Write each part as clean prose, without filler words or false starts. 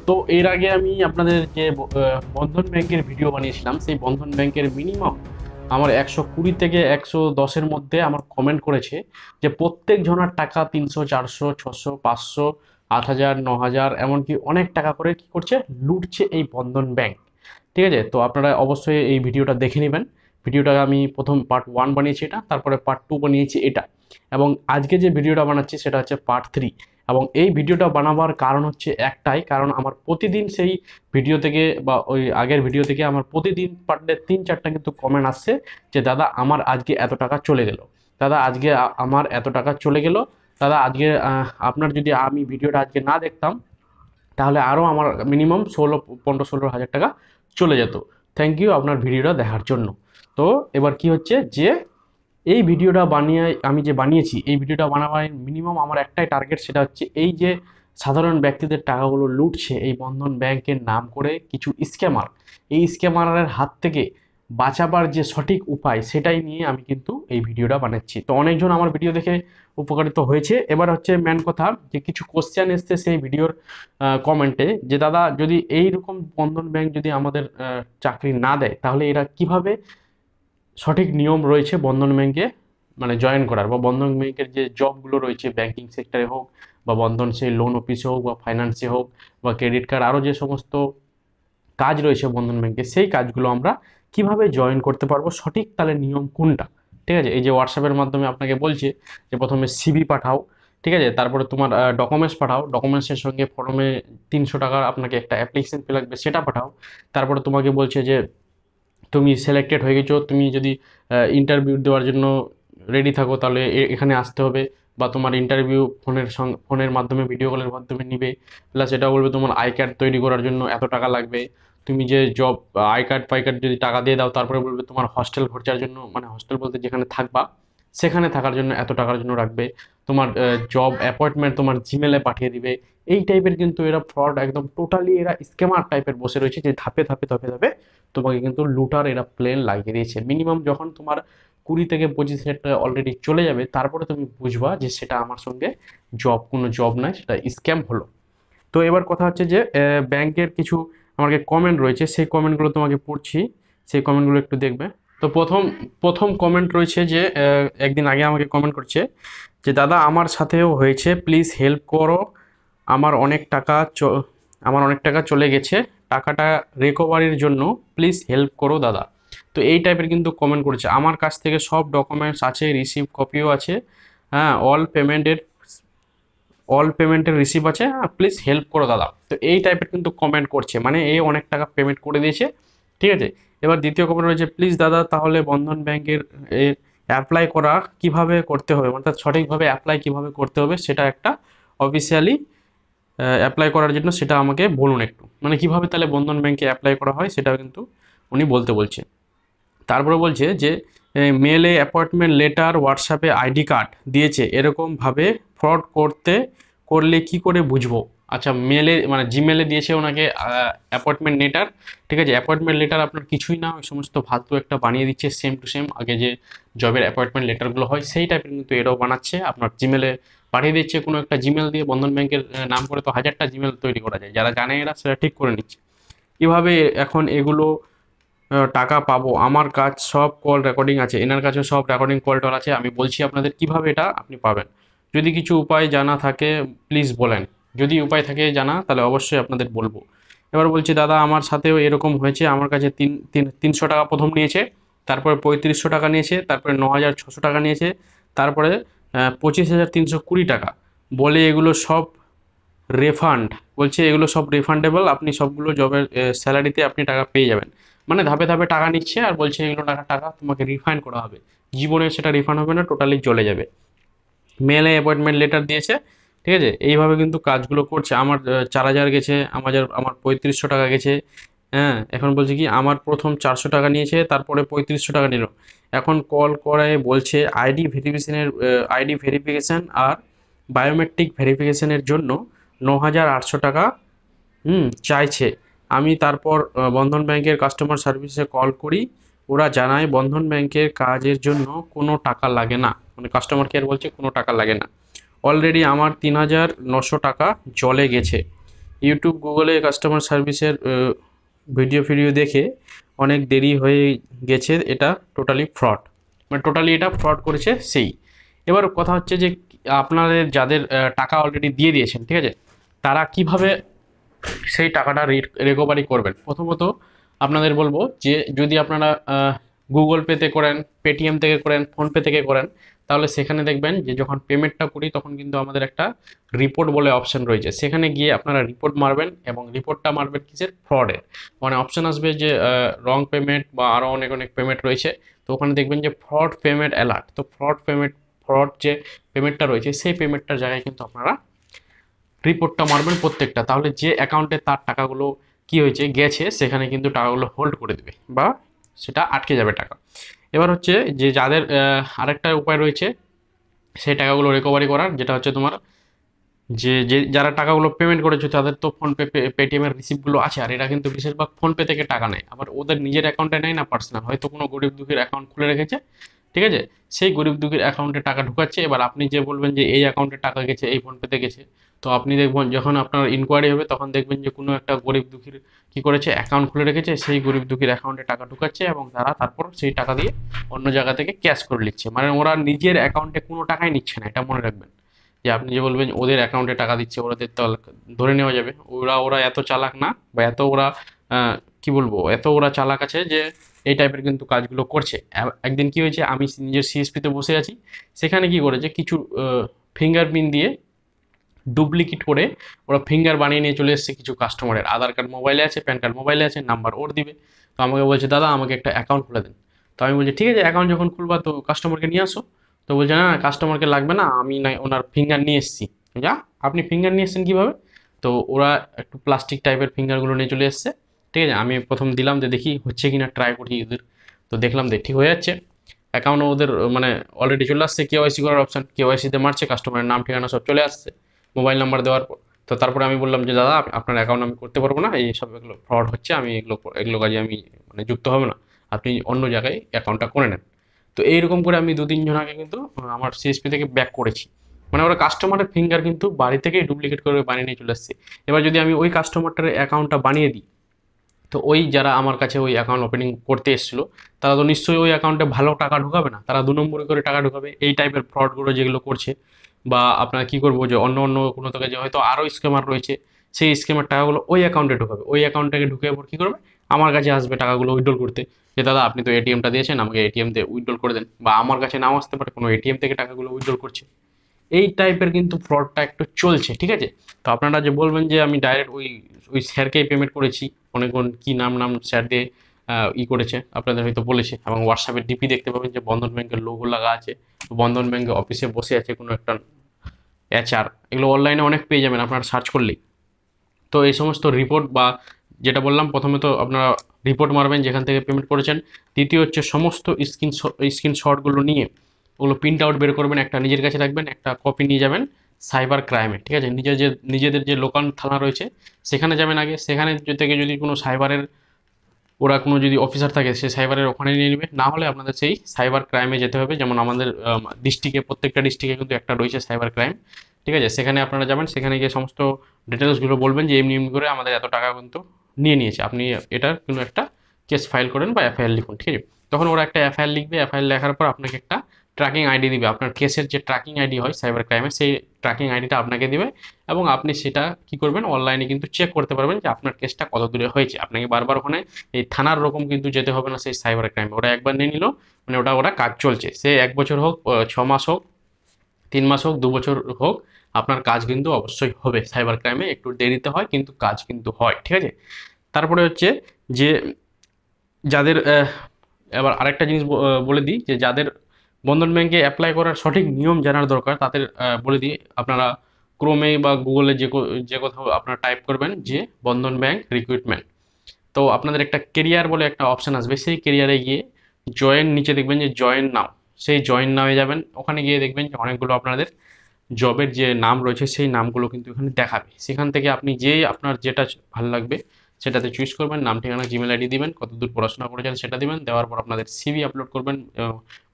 তো এর আগে আমি আপনাদের যে বন্ধন ব্যাংকের ভিডিও বানিয়েছিলাম, সেই বন্ধন ব্যাংকের মিনিমাম আমার 120 থেকে 110-এর মধ্যে আমার কমেন্ট করেছে যে প্রত্যেক জনের টাকা 300, 400, 600, 500, 8,000, 9,000 এমনকি অনেক টাকা করে কি করছে, লুটছে এই বন্ধন ব্যাংক। ঠিক আছে, তো আপনারা অবশ্যই এই ভিডিওটা দেখে নেবেন। ভিডিওটা আমি প্রথম পার্ট 1 বানিয়েছি এটা, তারপরে পার্ট 2 বানিয়েছি এটা, এবং আজকে যে ভিডিওটা বানাচ্ছি সেটা হচ্ছে পার্ট 3। এবং এই ভিডিওটা বানাবার কারণ হচ্ছে একটাই, কারণ আমার প্রতিদিন সেই ভিডিও থেকে বা ওই আগের ভিডিও থেকে আমার প্রতিদিন পার ডে 3-4টা কিন্তু কমেন্ট আসছে যে দাদা আমার আজকে এত টাকা চলে গেল, দাদা আজকে আমার এত টাকা চলে গেল, দাদা আজকে আপনার যদি আমি ভিডিওটা আজকে না দেখতাম তাহলে আরও আমার মিনিমাম 15-16 হাজার টাকা চলে যেত। থ্যাংক ইউ আপনার ভিডিওটা দেখার জন্য। তো এবার কি হচ্ছে যে এই ভিডিওটা বানিয়ে আমি যে বানিয়েছি, এই ভিডিওটা বানাবার মিনিমাম আমার একটাই টার্গেট, সেটা হচ্ছে এই যে সাধারণ ব্যক্তিদের টাকাগুলো লুটছে এই বন্ধন ব্যাংকের নাম করে কিছু স্ক্যামার, এই স্ক্যামারের হাত থেকে বাঁচাবার যে সঠিক উপায় সেটাই নিয়ে আমি কিন্তু এই ভিডিওটা বানাচ্ছি। তো অনেকজন আমার ভিডিও দেখে উপকারিত হয়েছে। এবার হচ্ছে মেন কথা যে কিছু কোশ্চেন এসছে সেই ভিডিওর কমেন্টে যে দাদা যদি এই রকম বন্ধন ব্যাংক যদি আমাদের চাকরি না দেয় তাহলে এরা কিভাবে সঠিক নিয়ম রয়েছে বন্ধন ব্যাংকে মানে জয়েন করার, বা বন্ধন ব্যাংকের যে জবগুলো রয়েছে ব্যাংকিং সেক্টরে হোক, বা বন্ধন সেই লোন অফিসে হোক, বা ফাইন্যান্সে হোক, বা ক্রেডিট কার্ড, আরও যে সমস্ত কাজ রয়েছে বন্ধন ব্যাংকে, সেই কাজগুলো আমরা কিভাবে জয়েন করতে পারবো, সঠিক তাহলে নিয়ম কোনটা। ঠিক আছে, এই যে হোয়াটসঅ্যাপের মাধ্যমে আপনাকে বলছে যে প্রথমে সিভি পাঠাও, ঠিক আছে, তারপরে তোমার ডকুমেন্টস পাঠাও, ডকুমেন্টসের সঙ্গে ফর্মে 300 টাকার আপনাকে একটা অ্যাপ্লিকেশন ফি লাগবে সেটা পাঠাও। তারপরে তোমাকে বলছে যে তুমি সিলেক্টেড হয়ে গেছো, তুমি যদি ইন্টারভিউ দেওয়ার জন্য রেডি থাকো তাহলে এখানে আসতে হবে, বা তোমার ইন্টারভিউ ফোনের মাধ্যমে ভিডিও কলের মাধ্যমে নিবে। প্লাস এটাও বলবে তোমার আই কার্ড তৈরি করার জন্য এত টাকা লাগবে। তুমি যে job I card pi card যদি টাকা দিয়ে দাও তারপরে বলবে তোমার হস্টেল খরচার জন্য, মানে হস্টেল বলতে যেখানে থাকবা সেখানে থাকার জন্য এত টাকার জন্য রাখবে। তোমার জব অ্যাপয়েন্টমেন্ট তোমার জিমেলে পাঠিয়ে দিবে। এই টাইপের কিন্তু এরা ফ্রড, একদম টোটালি এরা স্ক্যামার টাইপের বসে রয়েছে, যে ধাপে ধাপে ধাপে ধাপে তোমাকে কিন্তু লুটার এরা প্লেন লাগিয়ে দিয়েছে। মিনিমাম যখন তোমার 20 থেকে 25 হাজার টাকা অলরেডি চলে যাবে তারপরে তুমি বুঝবা যে সেটা আমার সঙ্গে কোনো জব নয়, সেটা স্ক্যাম হলো। তো এবার কথা হচ্ছে যে ব্যাংকের কিছু আমাকে কমেন্ট রয়েছে, সেই কমেন্টগুলো তোমাকে পড়ছি, সেই কমেন্টগুলো একটু দেখবে। তো প্রথম প্রথম কমেন্ট রয়েছে যে একদিন আগে আমাকে কমেন্ট করছে যে দাদা আমার সাথেও হয়েছে, প্লিজ হেল্প করো, আমার অনেক টাকা আমার অনেক টাকা চলে গেছে, টাকাটা রিকভারির জন্য প্লিজ হেল্প করো দাদা। তো এই টাইপের কিন্তু কমেন্ট করেছে। আমার কাছ থেকে সব ডকুমেন্টস আছে, রিসিভ কপিও আছে, হ্যাঁ, অল পেমেন্টের রিসিভ আছে, প্লিজ হেল্প করো দাদা। তো এই টাইপের কিন্তু কমেন্ট করছে, মানে এ অনেক টাকা পেমেন্ট করে দিয়েছে। ঠিক আছে, এবার দ্বিতীয় কমেন্ট রয়েছে, প্লিজ দাদা তাহলে বন্ধন ব্যাংকের অ্যাপ্লাই করা কিভাবে করতে হবে, অর্থাৎ সঠিকভাবে অ্যাপ্লাই কিভাবে করতে হবে সেটা একটা অফিসিয়ালি অ্যাপ্লাই করার জন্য সেটা আমাকে বলুন একটু, মানে কিভাবে তাহলে বন্ধন ব্যাংকে অ্যাপ্লাই করা হয় সেটাও কিন্তু উনি বলতে বলছে। তারপরে বলছে যে মেলে অ্যাপয়েন্টমেন্ট লেটার, হোয়াটসঅ্যাপে আইডি কার্ড দিয়েছে, এরকমভাবে ফ্রড করলে কি করে বুঝবো। আচ্ছা, মেলে মানে জিমেলে দিয়েছে ওনাকে অ্যাপয়েন্টমেন্ট লেটার। ঠিক আছে, অ্যাপয়েন্টমেন্ট লেটার আপনার কিছুই না, ওই সমস্ত ফালতু একটা বানিয়ে দিচ্ছে, সেম টু সেম আগে যে জবের অ্যাপয়েন্টমেন্ট লেটারগুলো হয় সেই টাইপের কিন্তু এটাও বানাচ্ছে, আপনার জিমেলে পাঠিয়ে দিচ্ছে। কোনো একটা জিমেল দিয়ে বন্ধন ব্যাংকের নাম করে তো হাজারটা জিমেল তৈরি করা যায়, যারা জানে এরা সেটা ঠিক করে নিচ্ছে। কীভাবে এখন এগুলো টাকা পাবো, আমার কাজ সব কল রেকর্ডিং আছে, এনার কাছে সব রেকর্ডিং কল টল আছে, আমি বলছি আপনাদের কিভাবে এটা আপনি পাবেন। যদি কিছু উপায় জানা থাকে প্লিজ বলেন, যদি উপায় থাকে জানা তাহলে অবশ্যই আপনাদের বলবো। এবার বলছি দাদা আমার সাথেও এরকম হয়েছে, আমার কাছে 300 টাকা প্রথম নিয়েছে, তারপরে 3500 টাকা নিয়েছে, তারপরে 9600 টাকা নিয়েছে, তারপরে 25,320 টাকা বলে এগুলো সব রেফান্ড, বলছে এগুলো সব রিফান্ডেবল, আপনি সবগুলো জবের স্যালারিতে আপনি টাকা পেয়ে যাবেন। মানে ধাপে ধাপে টাকা নিচ্ছে আর বলছে এগুলো টাকা টাকা তোমাকে রিফান্ড করা হবে, জীবনে সেটা রিফান্ড হবে না, টোটালি চলে যাবে। মেলে অ্যাপয়েন্টমেন্ট লেটার দিয়েছে। ঠিক আছে, এইভাবে কিন্তু কাজগুলো করছে। আমার 4,000 গেছে, আমার 3500 টাকা গেছে। হ্যাঁ, এখন বলছে কি আমার প্রথম 400 টাকা নিয়েছে, তারপরে 3500 টাকা নিল। এখন কল করে বলছে আইডি ভেরিফিকেশন আর বায়োমেট্রিক ভেরিফিকেশনের জন্য 9,800 টাকা চাইছে। আমি তারপর বন্ধন ব্যাংকের কাস্টমার সার্ভিসে কল করি, ওরা জানায় বন্ধন ব্যাংকের কাজের জন্য কোনো টাকা লাগে না, মানে কাস্টমার কেয়ার বলছে কোনো টাকা লাগে না। অলরেডি আমার 3,900 টাকা চলে গেছে। ইউটিউব গুগলে কাস্টমার সার্ভিসের ভিডিও দেখে অনেক দেরি হয়ে গেছে, এটা টোটালি ফ্রড, মানে টোটালি এটা ফ্রড করেছে সেই। এবার কথা হচ্ছে যে আপনাদের যাদের টাকা অলরেডি দিয়ে দিয়েছেন, ঠিক আছে, তারা কিভাবে সেই টাকাটা রিকভারি করবেন। প্রথমত আপনাদের বলবো যে যদি আপনারা গুগল পেতে করেন, পেটিএম থেকে করেন, ফোনপে থেকে করেন, তাহলে সেখানে দেখবেন যে যখন পেমেন্টটা করি তখন কিন্তু আমাদের একটা রিপোর্ট বলে অপশন রয়েছে, সেখানে গিয়ে আপনারা রিপোর্ট মারবেন এবং রিপোর্টটা মারবেন কিসের, ফ্রডের। মানে অপশন আসবে যে রং পেমেন্ট বা আরও অনেক অনেক পেমেন্ট রয়েছে, তো ওখানে দেখবেন যে ফ্রড পেমেন্ট অ্যালার্ট। তো ফ্রড যে পেমেন্টটা রয়েছে সেই পেমেন্টটার জায়গায় কিন্তু আপনারা রিপোর্টটা মারবেন প্রত্যেকটা, তাহলে যে অ্যাকাউন্টে তার টাকাগুলো কি হয়েছে গেছে সেখানে কিন্তু টাকাগুলো হোল্ড করে দেবে বা সেটা আটকে যাবে টাকা। এবার হচ্ছে যে যাদের আরেকটা উপায় রয়েছে সেই টাকাগুলো রিকভারি করার, যেটা হচ্ছে তোমার যে যারা টাকাগুলো পেমেন্ট করেছে তাদের তো ফোনপে পেটিএম এর রিসিপ্টগুলো আছে, আর এরা কিন্তু বেশিরভাগ ফোনপে থেকে টাকা নেয়, আবার ওদের নিজের অ্যাকাউন্টে নেয় না, পার্সোনাল হয়তো কোনো গরিব দুঃখীর অ্যাকাউন্ট খুলে রেখেছে, ঠিক আছে, সেই গরিব দুঃখীর অ্যাকাউন্টে টাকা ঢুকাচ্ছে। এবার আপনি যে বলবেন যে এই অ্যাকাউন্টে টাকা গেছে, এই ফোনপেতে গেছে, তো আপনি দেখবেন যখন আপনার ইনকোয়ারি হবে তখন দেখবেন যে কোনো একটা গরিব দুঃখীর কি করেছে, অ্যাকাউন্ট খুলে রেখেছে, সেই গরিব দুঃখীর অ্যাকাউন্টে টাকা ঢুকাচ্ছে এবং তারা তারপর সেই টাকা দিয়ে অন্য জায়গা থেকে ক্যাশ করে নিচ্ছে, মানে ওরা নিজের অ্যাকাউন্টে কোনো টাকাই নিচ্ছে না, এটা মনে রাখবেন। যে আপনি যে বলবেন ওদের অ্যাকাউন্টে টাকা দিচ্ছে, ওদের তো ধরে নেওয়া যাবে, ওরা ওরা এত চালাক না, বা এত ওরা কি বলবো, এত ওরা চালাক আছে যে এই টাইপের কিন্তু কাজগুলো করছে। একদিন কি হয়েছে, আমি নিজের সিএসপিতে বসে আছি, সেখানে কি করেছে কিছু ফিঙ্গারপ্রিন্ট দিয়ে ডুপ্লিকেট করে ওরা ফিঙ্গার বানিয়ে নিয়ে চলে এসেছে কিছু কাস্টমারের, আধার কার্ড মোবাইলে আছে, প্যান কার্ড মোবাইলে আছে, নাম্বার ওর দিবে। তো আমাকে বলছে দাদা আমাকে একটা অ্যাকাউন্ট খুলে দেন। তো আমি বলছি ঠিক আছে, অ্যাকাউন্ট যখন খুলবা তো কাস্টমারকে নিয়ে আসো। তো বলছে না না, কাস্টমারকে লাগবে না, আমি না ওনার ফিঙ্গার নিয়ে এসেছি। যা, আপনি ফিঙ্গার নিয়ে এসেছেন কীভাবে? তো ওরা একটু প্লাস্টিক টাইপের ফিঙ্গারগুলো নিয়ে চলে এসছে, ঠিক আছে, আমি প্রথম দিলাম যে দেখি হচ্ছে কিনা, ট্রাই করি ওদের। তো দেখলাম যে ঠিক হয়ে যাচ্ছে, অ্যাকাউন্ট ওদের মানে অলরেডি চলে আসছে, কেওয়াইসি করার অপশান, কেওয়াইসিতে মারছে, কাস্টমারের নাম ঠিকানা সব চলে আসছে মোবাইল নাম্বার দেওয়ার পর। তো তারপরে আমি বললাম যে দাদা আপনার অ্যাকাউন্ট আমি করতে পারবো না, এই সব এগুলো ফ্রড হচ্ছে, আমি এগুলো এগুলো কাজে আমি মানে যুক্ত হবে না, আপনি অন্য জায়গায় অ্যাকাউন্টটা করে নেন। তো এইরকম করে আমি দু তিনজন আগে কিন্তু আমার সিএসপি থেকে ব্যাক করেছি, মানে ওরা কাস্টমারের ফিঙ্গার কিন্তু বাড়ি থেকেই ডুপ্লিকেট করে বানিয়ে নিয়ে চলে আসছে। এবার যদি আমি ওই কাস্টমারটার অ্যাকাউন্টটা বানিয়ে দিই, তো ওই যারা আমার কাছে ওই অ্যাকাউন্ট ওপেনিং করতে এসেছিলো তারা তো নিশ্চয়ই ওই অ্যাকাউন্টে ভালো টাকা ঢুকাবে না, তারা দু নম্বরে করে টাকা ঢুকাবে, এই টাইপের ফ্রডগুলো যেগুলো করছে। বা আপনার কি করবো যে অন্য অন্য কোনো থেকে যে হয়তো আরও স্ক্যামার রয়েছে, সেই স্ক্যামের টাকাগুলো ওই অ্যাকাউন্টে ঢুকাবে, ওই অ্যাকাউন্টটাকে ঢুকে পর কী করবে, আমার কাছে আসবে টাকাগুলো উইথড্রল করতে, যে দাদা আপনি তো এটিএমটা দিয়েছেন, আমাকে এটিএম দিয়ে উইথড্রল করে দেন। বা আমার কাছে নাও আসতে পারে, কোনো এটিএম থেকে টাকাগুলো উইথড্রল করছে। এই টাইপের কিন্তু ফ্রডটা একটু চলছে, ঠিক আছে। তো আপনারা যে বলবেন যে আমি ডাইরেক্ট ওই ওই স্যারকেই পেমেন্ট করেছি, অনেকক্ষণ কি নাম নাম স্যার দিয়ে করেছে, আপনাদের হয়তো বলেছে, এবং হোয়াটসঅ্যাপের ডিপি দেখতে পাবেন যে বন্ধন ব্যাংকের লোগো লাগা আছে, বন্ধন ব্যাংকের অফিসে বসে আছে কোনো একটা এইচআর, এগুলো অনলাইনে অনেক পেয়ে যাবেন আপনারা সার্চ করলেই। তো এই সমস্ত রিপোর্ট বা যেটা বললাম, প্রথমে তো আপনারা রিপোর্ট মারবেন যেখান থেকে পেমেন্ট করেছেন, দ্বিতীয় হচ্ছে সমস্ত স্ক্রিনশটগুলো নিয়ে ওগুলো প্রিন্ট আউট বের করবেন, একটা নিজের কাছে রাখবেন, একটা কপি নিয়ে যাবেন সাইবার ক্রাইমে, ঠিক আছে, নিজেদের যে লোকাল থানা রয়েছে সেখানে যাবেন আগে, সেখানে থেকে যদি কোনো সাইবারের ওরা কোনো যদি অফিসার থাকে সে সাইবারের ওখানে নিয়ে নেবে, না হলে আপনাদের সেই সাইবার ক্রাইমে যেতে হবে, যেমন আমাদের ডিস্ট্রিক্টে প্রত্যেকটা ডিস্ট্রিক্টে কিন্তু একটা রয়েছে সাইবার ক্রাইম, ঠিক আছে, সেখানে আপনারা যাবেন, সেখানে গিয়ে সমস্ত ডিটেলসগুলো বলবেন যে এমনি এমনি করে আমাদের এত টাকা কিন্তু নিয়ে নিয়েছে, আপনি এটার কোনো একটা কেস ফাইল করেন বা এফআইআর লিখুন, ঠিক আছে। তখন ওরা একটা এফআইআর লিখবে, এফআইআর লেখার পর আপনাকে একটা ট্র্যাকিং আইডি দিবে, আপনার কেসের যে ট্র্যাকিং আইডি হয় সাইবার ক্রাইমে, সেই ট্র্যাকিং আইডিটা আপনাকে দিবে, এবং আপনি সেটা কি করবেন, অনলাইনে কিন্তু চেক করতে পারবেন যে আপনার কেসটা কত দূরে হয়েছে। আপনাকে বারবার ওখানে এই থানার রকম কিন্তু যেতে হবে না, সেই সাইবার ক্রাইমে ওরা একবার নিয়ে নিল, মানে ওটা ওরা কাজ চলছে, সে 1 বছর হোক, 6 মাস হোক, 3 মাস হোক, 2 বছর হোক, আপনার কাজ কিন্তু অবশ্যই হবে। সাইবার ক্রাইমে একটু দেরিতে হয় কিন্তু কাজ কিন্তু হয়, ঠিক আছে। তারপরে হচ্ছে যে যাদের এবার আরেকটা জিনিস বলে দিই, যে যাদের বন্ধন ব্যাংকে অ্যাপ্লাই করার সঠিক নিয়ম জানার দরকার তাদের বলে দিই, আপনারা ক্রোমে বা গুগলে যে কোথাও আপনারা টাইপ করবেন যে বন্ধন ব্যাংক রিক্রুটমেন্ট, তো আপনাদের একটা কেরিয়ার বলে একটা অপশান আসবে, সেই কেরিয়ারে গিয়ে জয়েন, নিচে দেখবেন যে জয়েন নাও, সেই জয়েন নামে যাবেন, ওখানে গিয়ে দেখবেন যে অনেকগুলো আপনাদের জবের যে নাম রয়েছে সেই নামগুলো কিন্তু এখানে দেখাবে, সেখান থেকে আপনি আপনার যেটা ভালো লাগবে সেটাতে চুজ করবেন, নাম ঠিকানা জিমেল আইডি দিবেন, কতদূর পড়াশোনা করেছেন সেটা দিবেন, দেওয়ার পর আপনাদের সিভি আপলোড করবেন,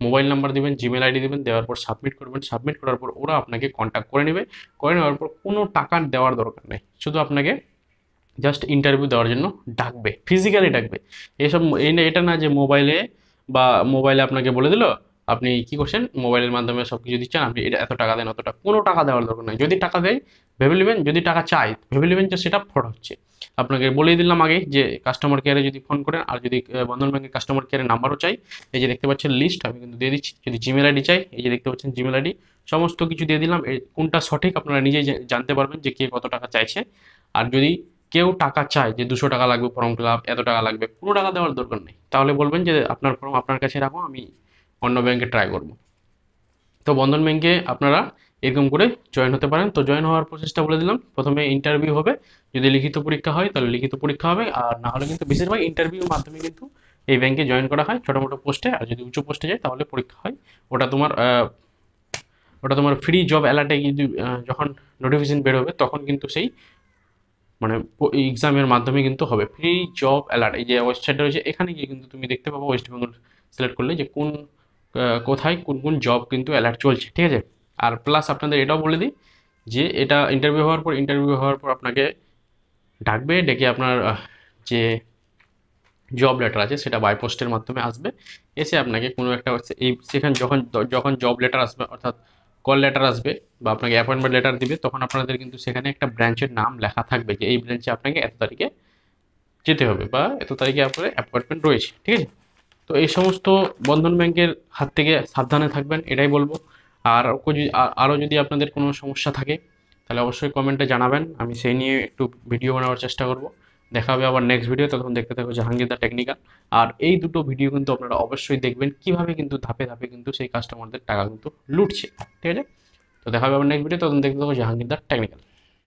মোবাইল নাম্বার দিবেন, জিমেল আইডি দিবেন, দেওয়ার পর সাবমিট করবেন, সাবমিট করার পর ওরা আপনাকে কন্ট্যাক্ট করে নেবে, করে নেওয়ার পর কোনো টাকা দেওয়ার দরকার নেই, শুধু আপনাকে জাস্ট ইন্টারভিউ দেওয়ার জন্য ডাকবে, ফিজিক্যালি ডাকবে। এসব এটা না যে মোবাইলে বা মোবাইলে আপনাকে বলে দিল, আপনি কি করছেন, মোবাইলের মাধ্যমে সব কিছু দিচ্ছেন, আপনি এটা এত টাকা দেন, অত টাকা, কোনো টাকা দেওয়ার দরকার নাই। যদি টাকা দেয় ভেবে নেবেন, যদি টাকা চায় ভেবে নেবেন যে সেটা ফ্রড হচ্ছে। আপনাকে বলেই দিলাম আগে যে কাস্টমার কেয়ারে যদি ফোন করেন, আর যদি বন্ধন ব্যাংকের কাস্টমার কেয়ারের নাম্বারও চাই, এই যে দেখতে পাচ্ছেন লিস্ট আমি কিন্তু দিয়ে দিচ্ছি। যদি জিমেল আইডি চাই, এই যে দেখতে পাচ্ছেন জিমেল আইডি, সমস্ত কিছু দিয়ে দিলাম। কোনটা সঠিক আপনারা নিজেই জানতে পারবেন যে কে কত টাকা চাইছে। আর যদি কেউ টাকা চায় যে 200 টাকা লাগবে ফর্ম ফিল আপ, এত টাকা লাগবে, কোনো টাকা দেওয়ার দরকার নেই, তাহলে বলবেন যে আপনার ফর্ম আপনার কাছে রাখো, আমি অন্য ব্যাংকে ট্রাই করব। তো বন্ধন ব্যাংকে আপনারা এরকম করে জয়েন হতে পারেন। তো জয়েন হওয়ার প্রসেসটা বলে দিলাম। প্রথমে ইন্টারভিউ হবে, যদি লিখিত পরীক্ষা হয় তাহলে লিখিত পরীক্ষা হবে, আর না হলে কিন্তু বেশিরভাগ ইন্টারভিউর মাধ্যমে কিন্তু এই ব্যাংকে জয়েন করা হয় ছোটো মোটো পোস্টে। আর যদি উঁচু পোস্টে যায় তাহলে পরীক্ষা হয়। ওটা তোমার ফ্রি জব অ্যালার্টে কিন্তু যখন নোটিফিকেশন বেরোবে তখন কিন্তু সেই মানে এক্সামের মাধ্যমে কিন্তু হবে। ফ্রি জব অ্যালার্ট, এই যে ওয়েবসাইটটা রয়েছে এখানে গিয়ে কিন্তু তুমি দেখতে পাবো, ওয়েস্ট বেঙ্গল সিলেক্ট করলে যে কোন কোথায় কোন কোন জব কিন্তু অ্যালার্ট চলছে, ঠিক আছে। আর প্লাস আপনাদের এটাও বলে দিই যে এটা ইন্টারভিউ হওয়ার পর আপনাকে ডাকবে, ডেকে আপনার যে জব লেটার আছে সেটা বাই পোস্টের মাধ্যমে আসবে। এসে আপনাকে কোনো একটা এই সেখানে যখন যখন জব লেটার আসবে, অর্থাৎ কল লেটার আসবে বা আপনাকে অ্যাপয়েন্টমেন্ট লেটার দিবে, তখন আপনাদের কিন্তু সেখানে একটা ব্রাঞ্চের নাম লেখা থাকবে যে এই ব্রাঞ্চে আপনাকে এত তারিখে যেতে হবে বা এত তারিখে আপনার অ্যাপয়েন্টমেন্ট রয়েছে, ঠিক আছে। তো এই সমস্ত বন্ধন ব্যাংকের হাত থেকে সাবধানে থাকবেন, এটাই বলবো। আর আরও যদি আপনাদের কোনো সমস্যা থাকে তাহলে অবশ্যই কমেন্টে জানাবেন, আমি সেই নিয়ে একটু ভিডিও বানাবার চেষ্টা করব। দেখা হবে আবার নেক্সট ভিডিও, তখন দেখতে থাকো জাহাঙ্গীর দা টেকনিক্যাল। আর এই দুটো ভিডিও কিন্তু আপনারা অবশ্যই দেখবেন, কিভাবে কিন্তু ধাপে ধাপে কিন্তু সেই কাস্টমারদের টাকা কিন্তু লুটছে, ঠিক আছে। তো দেখা হবে আবার নেক্সট ভিডিও, তখন দেখতে থাকো জাহাঙ্গীর দা টেকনিক্যাল।